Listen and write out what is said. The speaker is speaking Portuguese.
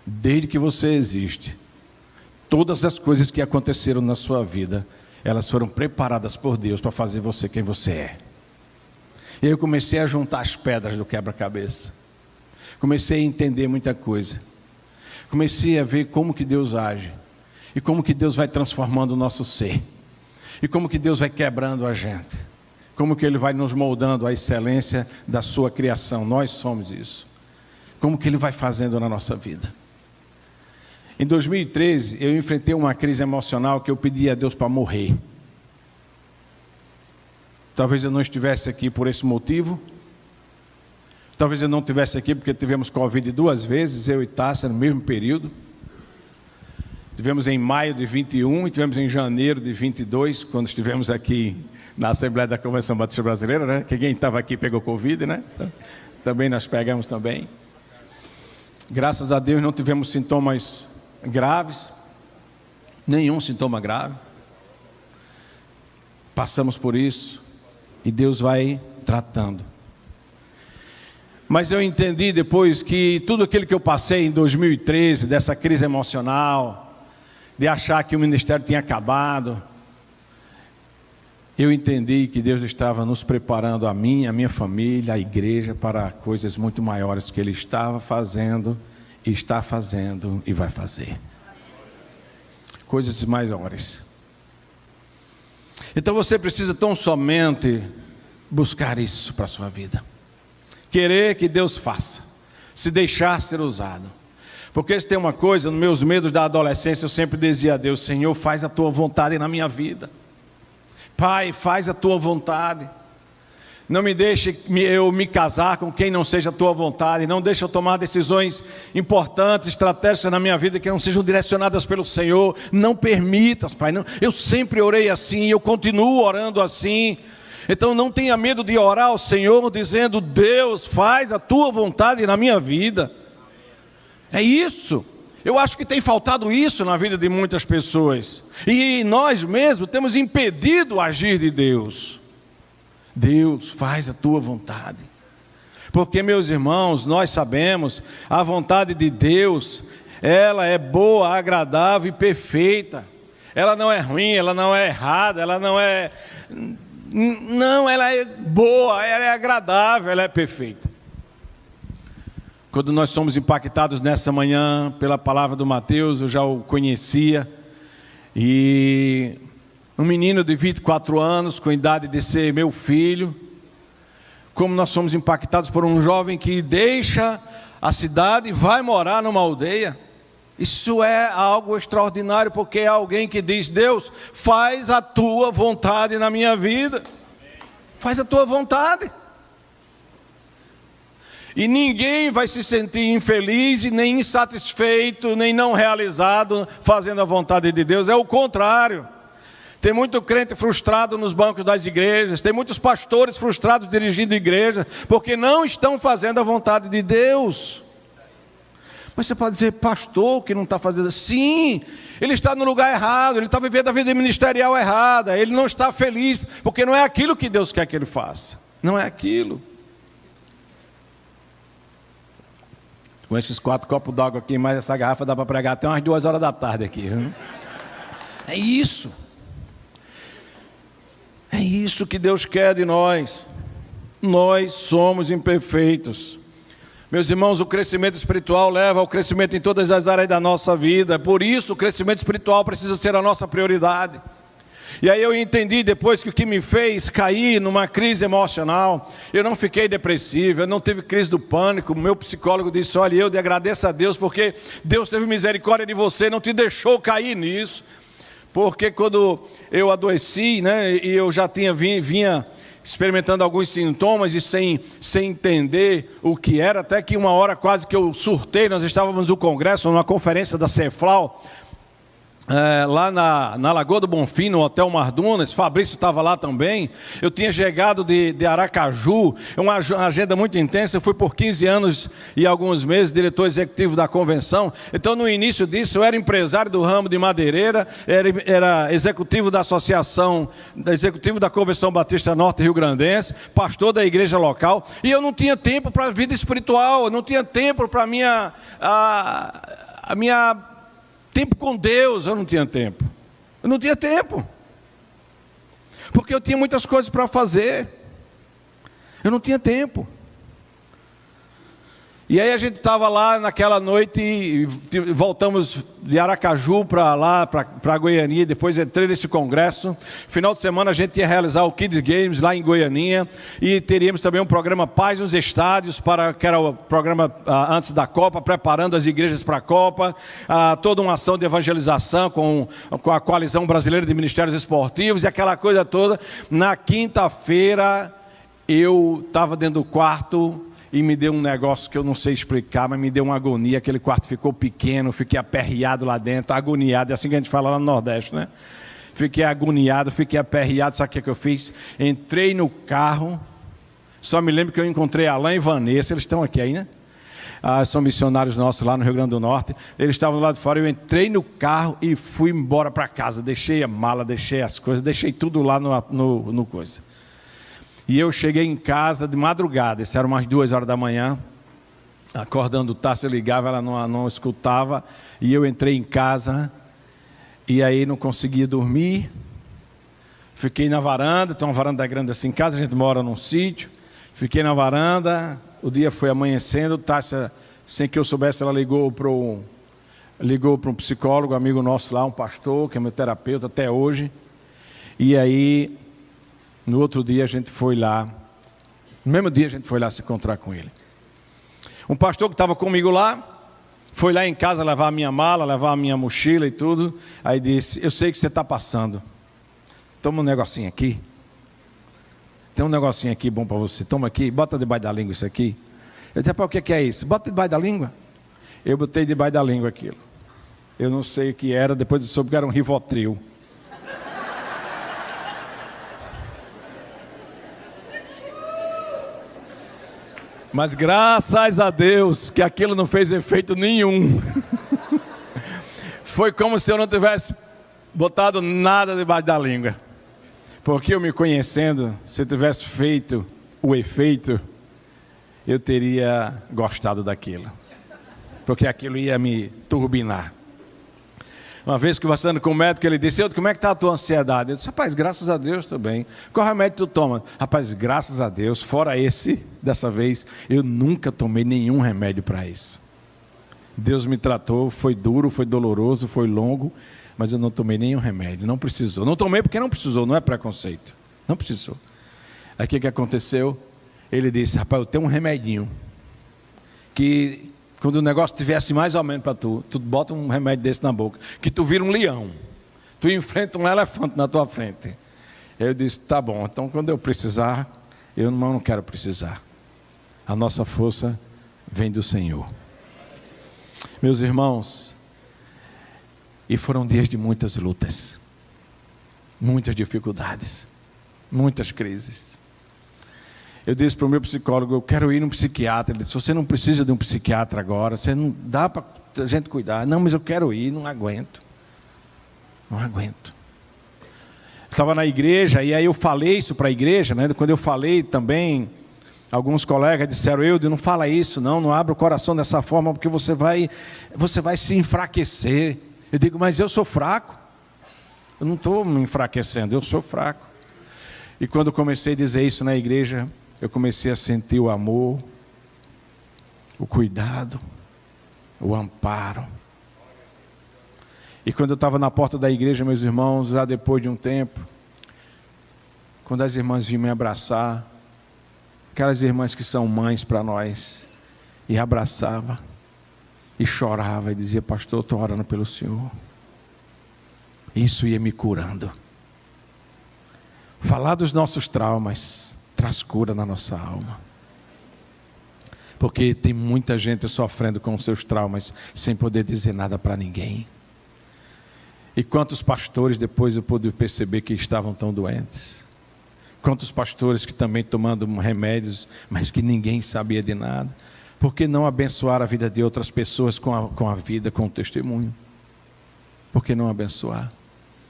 Desde que você existe, todas as coisas que aconteceram na sua vida, elas foram preparadas por Deus para fazer você quem você é. E aí eu comecei a juntar as pedras do quebra-cabeça. Comecei a entender muita coisa. Comecei a ver como que Deus age. E como que Deus vai transformando o nosso ser. E como que Deus vai quebrando a gente. Como que Ele vai nos moldando à excelência da sua criação. Nós somos isso. Como que Ele vai fazendo na nossa vida. Em 2013, eu enfrentei uma crise emocional que eu pedi a Deus para morrer. Talvez eu não estivesse aqui por esse motivo. Talvez eu não estivesse aqui porque tivemos Covid 2 vezes, eu e Tássia, no mesmo período. Tivemos em maio de 21 e tivemos em janeiro de 22, quando estivemos aqui na Assembleia da Convenção Batista Brasileira, né? Que quem estava aqui pegou Covid, né? Então, também nós pegamos também. Graças a Deus não tivemos sintomas graves, nenhum sintoma grave. Passamos por isso e Deus vai tratando. Mas eu entendi depois que tudo aquilo que eu passei em 2013, dessa crise emocional, de achar que o ministério tinha acabado, eu entendi que Deus estava nos preparando, a mim, a minha família, a igreja, para coisas muito maiores que Ele estava fazendo, e está fazendo e vai fazer. Coisas maiores. Então você precisa tão somente buscar isso para a sua vida. Querer que Deus faça. Se deixar ser usado. Porque se tem uma coisa, nos meus medos da adolescência, eu sempre dizia a Deus: Senhor, faz a Tua vontade na minha vida. Pai, faz a Tua vontade. Não me deixe eu me casar com quem não seja a Tua vontade. Não deixe eu tomar decisões importantes, estratégicas na minha vida que não sejam direcionadas pelo Senhor. Não permitas, Pai. Não. Eu sempre orei assim, eu continuo orando assim. Então não tenha medo de orar ao Senhor dizendo: Deus, faz a Tua vontade na minha vida. É isso. Eu acho que tem faltado isso na vida de muitas pessoas. E nós mesmos temos impedido o agir de Deus. Deus, faz a Tua vontade. Porque, meus irmãos, nós sabemos, a vontade de Deus, ela é boa, agradável e perfeita. Ela não é ruim, ela não é errada, ela não é... Não, ela é boa, ela é agradável, ela é perfeita. Quando nós somos impactados nessa manhã pela palavra do Mateus, eu já o conhecia, e um menino de 24 anos, com idade de ser meu filho, como nós somos impactados por um jovem que deixa a cidade e vai morar numa aldeia. Isso é algo extraordinário, porque é alguém que diz: Deus, faz a Tua vontade na minha vida. Faz a Tua vontade. E ninguém vai se sentir infeliz, e nem insatisfeito, nem não realizado fazendo a vontade de Deus. É o contrário. Tem muito crente frustrado nos bancos das igrejas. Tem muitos pastores frustrados dirigindo igrejas, porque não estão fazendo a vontade de Deus. Mas você pode dizer: pastor, que não está fazendo. Sim, ele está no lugar errado, ele está vivendo a vida ministerial errada, ele não está feliz, porque não é aquilo que Deus quer que ele faça. Não é aquilo. Com esses 4 copos d'água aqui, mais essa garrafa, dá para pregar até umas 2 horas da tarde aqui. Viu? É isso. É isso que Deus quer de nós. Nós somos imperfeitos. Meus irmãos, o crescimento espiritual leva ao crescimento em todas as áreas da nossa vida. Por isso, o crescimento espiritual precisa ser a nossa prioridade. E aí eu entendi depois que o que me fez cair numa crise emocional, eu não fiquei depressivo, eu não tive crise do pânico. O meu psicólogo disse: olha, eu agradeço a Deus, porque Deus teve misericórdia de você, não te deixou cair nisso. Porque quando eu adoeci, né, e eu já vinha experimentando alguns sintomas e sem entender o que era, até que uma hora quase que eu surtei. Nós estávamos no congresso, numa conferência da Ceflau, lá na Lagoa do Bonfim, no Hotel Mardunas. Fabrício estava lá também. Eu tinha chegado de Aracaju, uma agenda muito intensa. Eu fui por 15 anos e alguns meses diretor executivo da convenção. Então, no início disso, eu era empresário do ramo de madeireira, era executivo da associação, executivo da Convenção Batista Norte Rio Grandense, pastor da igreja local, e eu não tinha tempo para a vida espiritual, eu não tinha tempo para a minha A minha tempo com Deus, eu não tinha tempo. Eu não tinha tempo. Porque eu tinha muitas coisas para fazer. Eu não tinha tempo. E aí a gente estava lá naquela noite e voltamos de Aracaju para lá, para Goiânia. Depois entrei nesse congresso. Final de semana a gente ia realizar o Kids Games lá em Goiânia. E teríamos também um programa Paz nos Estádios, que era o programa antes da Copa, preparando as igrejas para a Copa. Toda uma ação de evangelização com a Coalizão Brasileira de Ministérios Esportivos e aquela coisa toda. Na quinta-feira eu estava dentro do quarto e me deu um negócio que eu não sei explicar, mas me deu uma agonia. Aquele quarto ficou pequeno, fiquei aperreado lá dentro, agoniado, é assim que a gente fala lá no Nordeste, né? Fiquei agoniado, fiquei aperreado, sabe o que eu fiz? Entrei no carro, só me lembro que eu encontrei Alain e Vanessa, eles estão aqui aí, né? São missionários nossos lá no Rio Grande do Norte, eles estavam lá de fora, eu entrei no carro e fui embora para casa, deixei a mala, deixei as coisas, deixei tudo lá no coisa. E eu cheguei em casa de madrugada, isso era umas 2 horas da manhã, acordando Tássia ligava, ela não escutava, e eu entrei em casa, e aí não conseguia dormir, fiquei na varanda, tem uma varanda grande assim em casa, a gente mora num sítio, fiquei na varanda, o dia foi amanhecendo, Tássia, sem que eu soubesse, ela ligou para um psicólogo, amigo nosso lá, um pastor, que é meu terapeuta até hoje, e aí no outro dia a gente foi lá, no mesmo dia a gente foi lá se encontrar com ele. Um pastor que estava comigo lá, foi lá em casa levar a minha mala, levar a minha mochila e tudo. Aí disse, eu sei que você está passando, toma um negocinho aqui. Tem um negocinho aqui bom para você, toma aqui, bota debaixo da língua isso aqui. Eu disse, rapaz, o que é isso? Bota debaixo da língua. Eu botei debaixo da língua aquilo. Eu não sei o que era, depois eu soube que era um Rivotril. Mas graças a Deus que aquilo não fez efeito nenhum. Foi como se eu não tivesse botado nada debaixo da língua. Porque eu me conhecendo, se eu tivesse feito o efeito, eu teria gostado daquilo. Porque aquilo ia me turbinar. Uma vez conversando com o médico, ele disse, como é que está a tua ansiedade? Eu disse, rapaz, graças a Deus estou bem. Qual remédio tu toma? Rapaz, graças a Deus, fora esse, dessa vez, eu nunca tomei nenhum remédio para isso. Deus me tratou, foi duro, foi doloroso, foi longo, mas eu não tomei nenhum remédio, não precisou. Não tomei porque não precisou, não é preconceito. Não precisou. Aí o que aconteceu? Ele disse, rapaz, eu tenho um remedinho, que quando o negócio tivesse mais ou menos para tu bota um remédio desse na boca, que tu vira um leão, tu enfrenta um elefante na tua frente. Eu disse, tá bom, então quando eu precisar, eu não quero precisar. A nossa força vem do Senhor. Meus irmãos, e foram dias de muitas lutas, muitas dificuldades, muitas crises. Eu disse para o meu psicólogo, eu quero ir num psiquiatra. Ele disse, você não precisa de um psiquiatra agora, você não dá para a gente cuidar. Não, mas eu quero ir, não aguento. Não aguento. Estava na igreja, e aí eu falei isso para a igreja, né? Quando eu falei também, alguns colegas disseram, Eudes, não fala isso, não abra o coração dessa forma, porque você vai se enfraquecer. Eu digo, mas eu sou fraco. Eu não estou me enfraquecendo, eu sou fraco. E quando eu comecei a dizer isso na igreja, eu comecei a sentir o amor, o cuidado, o amparo. E quando eu estava na porta da igreja, meus irmãos, já depois de um tempo, quando as irmãs vinham me abraçar, aquelas irmãs que são mães para nós, e abraçava, e chorava, e dizia, pastor, eu estou orando pelo Senhor. Isso ia me curando. Falar dos nossos traumas traz cura na nossa alma. Porque tem muita gente sofrendo com os seus traumas sem poder dizer nada para ninguém. E quantos pastores depois eu pude perceber que estavam tão doentes. Quantos pastores que também tomando remédios, mas que ninguém sabia de nada. Por que não abençoar a vida de outras pessoas com a vida, com o testemunho? Por que não abençoar?